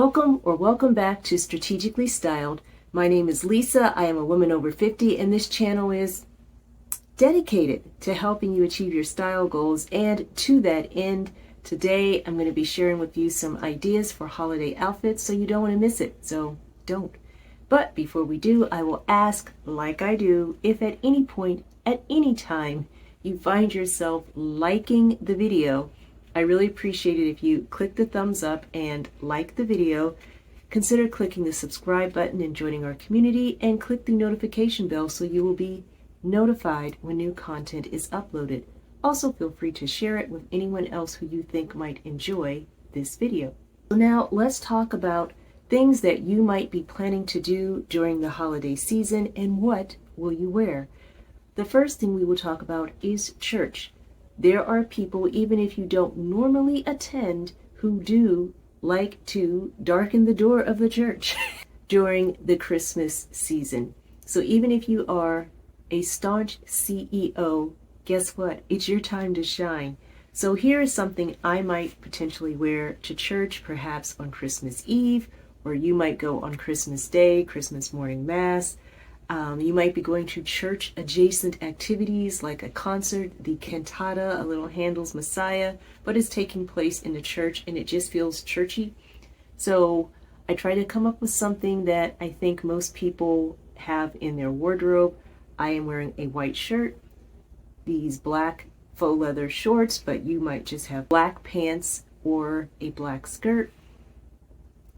Welcome back to Strategically Styled. My name is Lisa. I am a woman over 50, and this channel is dedicated to helping you achieve your style goals. And to that end, today I'm going to be sharing with you some ideas for holiday outfits, so you don't want to miss it. So don't. But before we do, I will ask, like I do, if at any point, at any time, you find yourself liking the video, I really appreciate it if you click the thumbs up and like the video. Consider clicking the subscribe button and joining our community, and click the notification bell so you will be notified when new content is uploaded. Also, feel free to share it with anyone else who you think might enjoy this video. So now let's talk about things that you might be planning to do during the holiday season, and what will you wear. The first thing we will talk about is church. There are people, even if you don't normally attend, who do like to darken the door of the church during the Christmas season. So even if you are a staunch CEO, guess what? It's your time to shine. So here is something I might potentially wear to church, perhaps on Christmas Eve, or you might go on Christmas Day, Christmas morning mass. You might be going to church adjacent activities like a concert, the cantata, a little Handel's Messiah, but it's taking place in the church and it just feels churchy. So I try to come up with something that I think most people have in their wardrobe. I am wearing a white shirt, these black faux leather shorts, but you might just have black pants or a black skirt.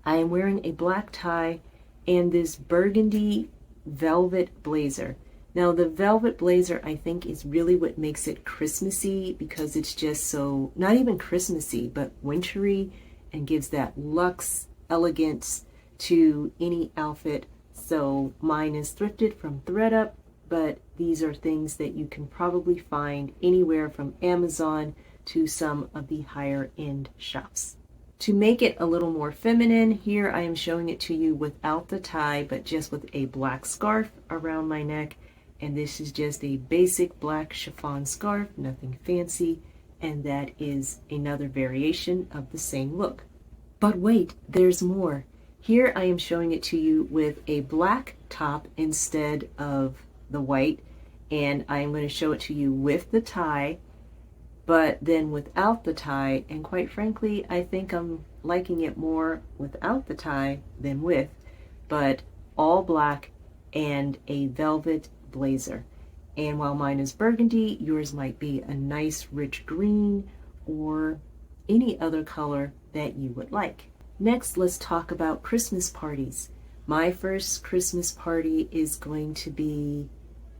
I am wearing a black tie and this burgundy velvet blazer. Now the velvet blazer, I think, is really what makes it Christmassy, because it's just so, not even Christmassy, but wintry, and gives that luxe elegance to any outfit. So mine is thrifted from thredUP, but these are things that you can probably find anywhere from Amazon to some of the higher end shops. To make it a little more feminine, here I am showing it to you without the tie, but just with a black scarf around my neck. And this is just a basic black chiffon scarf, nothing fancy. And that is another variation of the same look. But wait, there's more. Here I am showing it to you with a black top instead of the white. And I am going to show it to you with the tie, but then without the tie. And quite frankly, I think I'm liking it more without the tie than with, but all black and a velvet blazer. And while mine is burgundy, yours might be a nice rich green or any other color that you would like. Next, let's talk about Christmas parties. My first Christmas party is going to be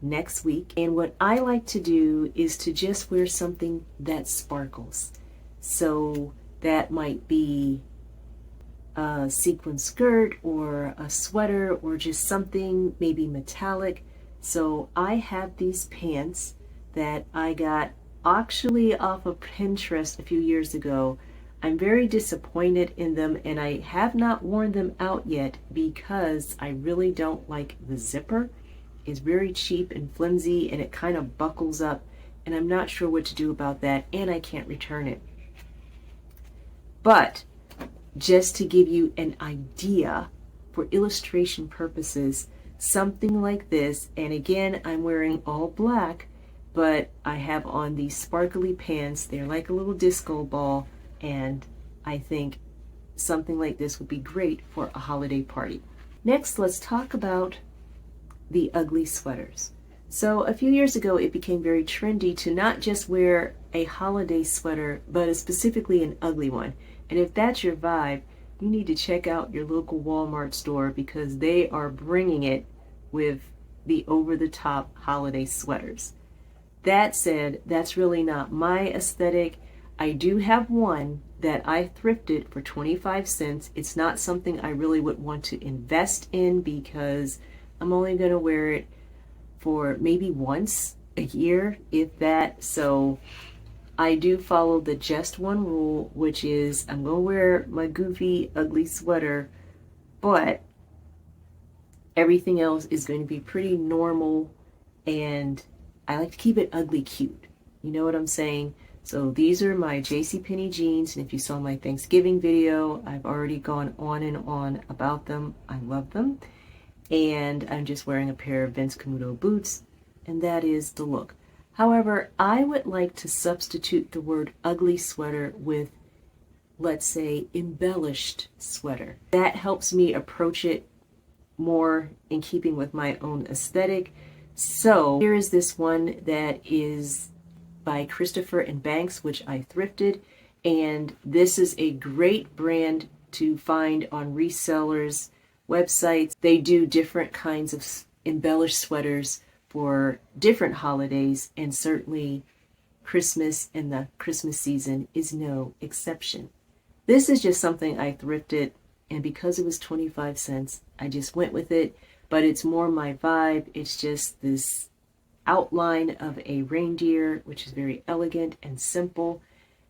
next week, and what I like to do is to just wear something that sparkles. So that might be a sequin skirt or a sweater or just something maybe metallic. So I have these pants that I got actually off of Pinterest a few years ago. I'm very disappointed in them, and I have not worn them out yet because I really don't like the zipper. It's very cheap and flimsy, and it kind of buckles up, and I'm not sure what to do about that, and I can't return it. But just to give you an idea for illustration purposes, something like this, and again, I'm wearing all black, but I have on these sparkly pants. They're like a little disco ball, and I think something like this would be great for a holiday party. Next, let's talk about the ugly sweaters. So a few years ago, it became very trendy to not just wear a holiday sweater, but specifically an ugly one. And if that's your vibe, you need to check out your local Walmart store, because they are bringing it with the over-the-top holiday sweaters. That said, that's really not my aesthetic. I do have one that I thrifted for 25 cents. It's not something I really would want to invest in, because I'm only going to wear it for maybe once a year, if that. So I do follow the just one rule, which is I'm going to wear my goofy, ugly sweater, but everything else is going to be pretty normal, and I like to keep it ugly cute. You know what I'm saying? So these are my JCPenney jeans, and if you saw my Thanksgiving video, I've already gone on and on about them. I love them. And I'm just wearing a pair of Vince Camuto boots, and that is the look. However, I would like to substitute the word ugly sweater with, let's say, embellished sweater. That helps me approach it more in keeping with my own aesthetic. So here is this one that is by Christopher and Banks, which I thrifted, and this is a great brand to find on resellers websites. They do different kinds of embellished sweaters for different holidays, and certainly Christmas and the Christmas season is no exception. This is just something I thrifted, and because it was 25 cents, I just went with it, but it's more my vibe. It's just this outline of a reindeer, which is very elegant and simple.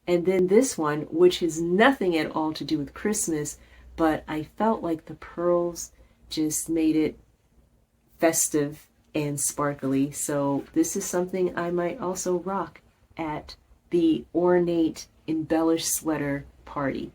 And then this one, which has nothing at all to do with Christmas, but I felt like the pearls just made it festive and sparkly. So this is something I might also rock at the ornate embellished sweater party.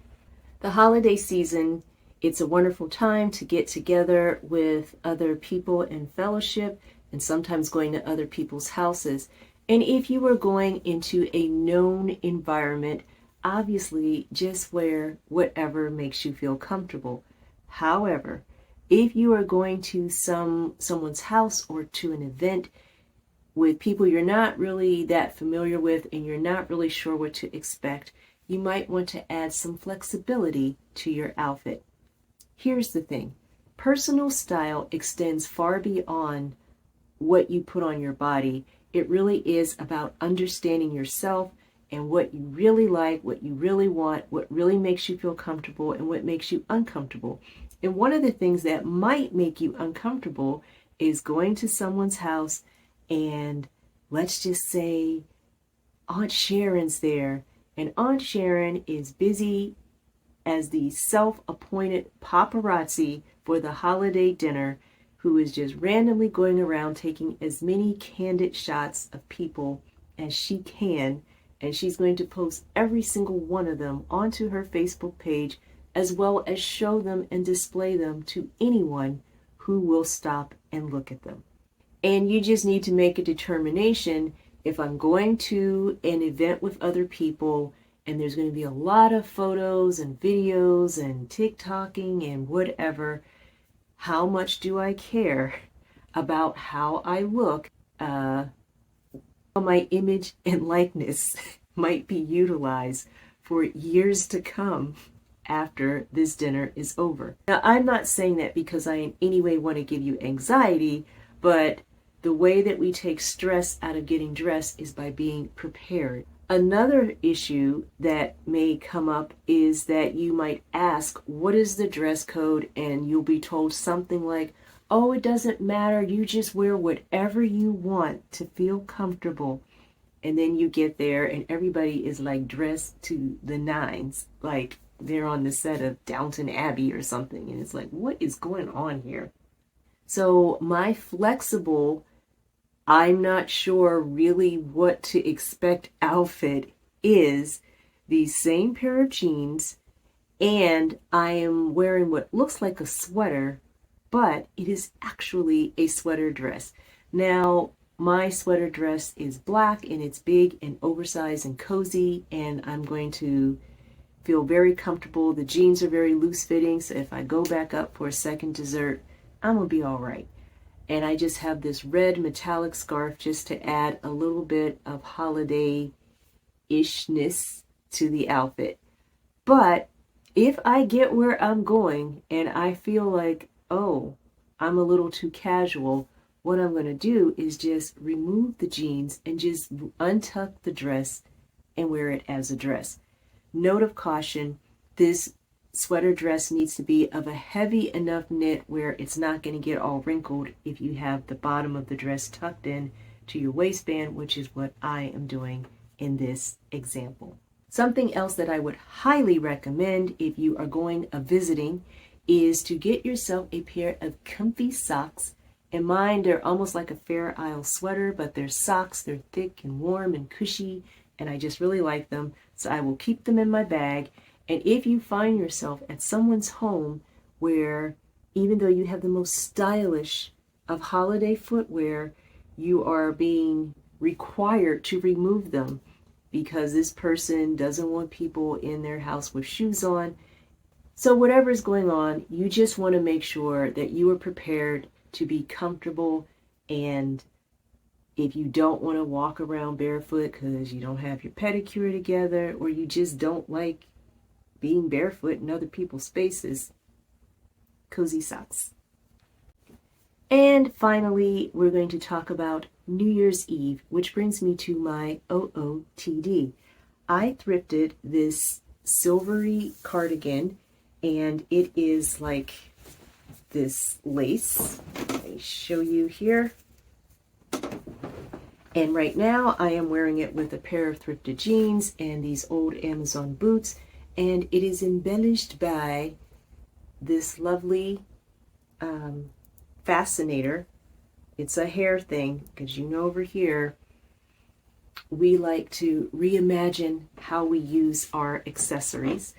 The holiday season, it's a wonderful time to get together with other people in fellowship, and sometimes going to other people's houses. And if you are going into a known environment, obviously just wear whatever makes you feel comfortable. However, if you are going to someone's house or to an event with people you're not really that familiar with and you're not really sure what to expect, you might want to add some flexibility to your outfit. Here's the thing. Personal style extends far beyond what you put on your body. It really is about understanding yourself and what you really like, what you really want, what really makes you feel comfortable, and what makes you uncomfortable. And one of the things that might make you uncomfortable is going to someone's house and let's just say Aunt Sharon's there, and Aunt Sharon is busy as the self-appointed paparazzi for the holiday dinner, who is just randomly going around taking as many candid shots of people as she can, and she's going to post every single one of them onto her Facebook page, as well as show them and display them to anyone who will stop and look at them. And you just need to make a determination. If I'm going to an event with other people and there's going to be a lot of photos and videos and TikToking and whatever, how much do I care about how I look? My image and likeness might be utilized for years to come after this dinner is over. Now, I'm not saying that because I in any way want to give you anxiety, but the way that we take stress out of getting dressed is by being prepared. Another issue that may come up is that you might ask, what is the dress code? And you'll be told something like, oh, it doesn't matter. You just wear whatever you want to feel comfortable. And then you get there and everybody is like dressed to the nines, like they're on the set of Downton Abbey or something. And it's like, what is going on here? So my flexible, I'm not sure really what to expect outfit is the same pair of jeans, and I am wearing what looks like a sweater, but it is actually a sweater dress. Now, my sweater dress is black and it's big and oversized and cozy, and I'm going to feel very comfortable. The jeans are very loose fitting, so if I go back up for a second dessert, I'm gonna be all right. And I just have this red metallic scarf just to add a little bit of holiday-ishness to the outfit. But if I get where I'm going and I feel like, oh, I'm a little too casual, what I'm going to do is just remove the jeans and just untuck the dress and wear it as a dress. Note of caution, this sweater dress needs to be of a heavy enough knit where it's not going to get all wrinkled if you have the bottom of the dress tucked in to your waistband, which is what I am doing in this example. Something else that I would highly recommend if you are going visiting is to get yourself a pair of comfy socks. In mine, they're almost like a Fair Isle sweater, but they're socks. They're thick and warm and cushy, and I just really like them, so I will keep them in my bag. And if you find yourself at someone's home where, even though you have the most stylish of holiday footwear, you are being required to remove them because this person doesn't want people in their house with shoes on. So whatever is going on, you just want to make sure that you are prepared to be comfortable. And if you don't want to walk around barefoot because you don't have your pedicure together, or you just don't like being barefoot in other people's spaces, cozy socks. And finally, we're going to talk about New Year's Eve, which brings me to my OOTD. I thrifted this silvery cardigan, and it is like this lace. Let me show you here. And right now I am wearing it with a pair of thrifted jeans and these old Amazon boots, and it is embellished by this lovely fascinator. It's a hair thing, because you know over here we like to reimagine how we use our accessories.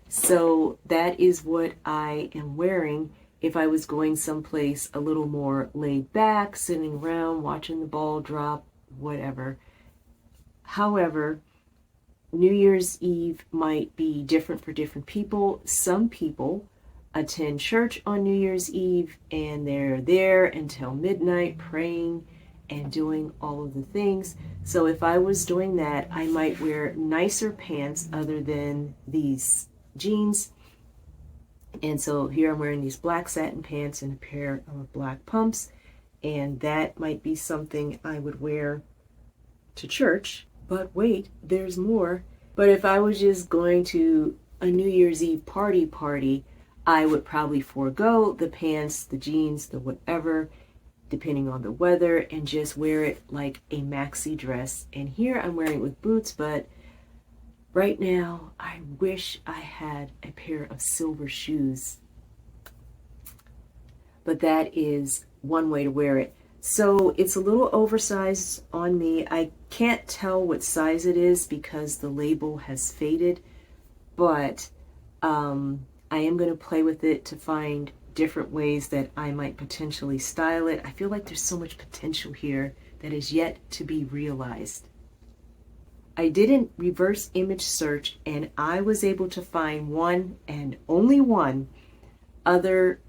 So that is what I am wearing if I was going someplace a little more laid back, sitting around watching the ball drop, whatever. However, New Year's Eve might be different for different people. Some people attend church on New Year's Eve and they're there until midnight praying and doing all of the things. So if I was doing that, I might wear nicer pants other than these jeans. And so here I'm wearing these black satin pants and a pair of black pumps, and that might be something I would wear to church. But wait, there's more. But if I was just going to a New Year's Eve party, I would probably forego the pants, the jeans, the whatever, depending on the weather, and just wear it like a maxi dress. And here I'm wearing it with boots, but right now I wish I had a pair of silver shoes. But that is one way to wear it. So it's a little oversized on me. I can't tell what size it is because the label has faded, but I am going to play with it to find different ways that I might potentially style it. I feel like there's so much potential here that is yet to be realized. I did a reverse image search, and I was able to find one and only one other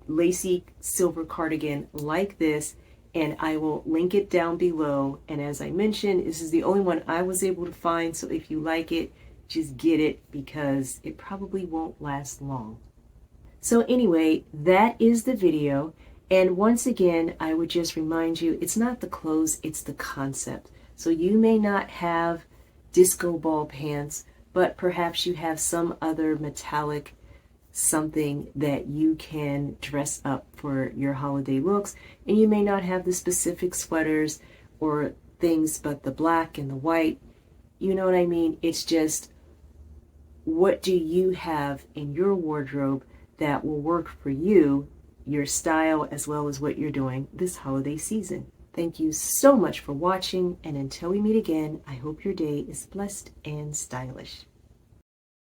lacy silver cardigan like this, and I will link it down below. And as I mentioned, this is the only one I was able to find, so if you like it, just get it because it probably won't last long. So anyway, that is the video. And once again, I would just remind you, it's not the clothes, it's the concept. So you may not have disco ball pants, but perhaps you have some other metallic something that you can dress up for your holiday looks. And you may not have the specific sweaters or things, but the black and the white, you know what I mean? It's just, what do you have in your wardrobe that will work for you, your style, as well as what you're doing this holiday season? Thank you so much for watching, and until we meet again, I hope your day is blessed and stylish.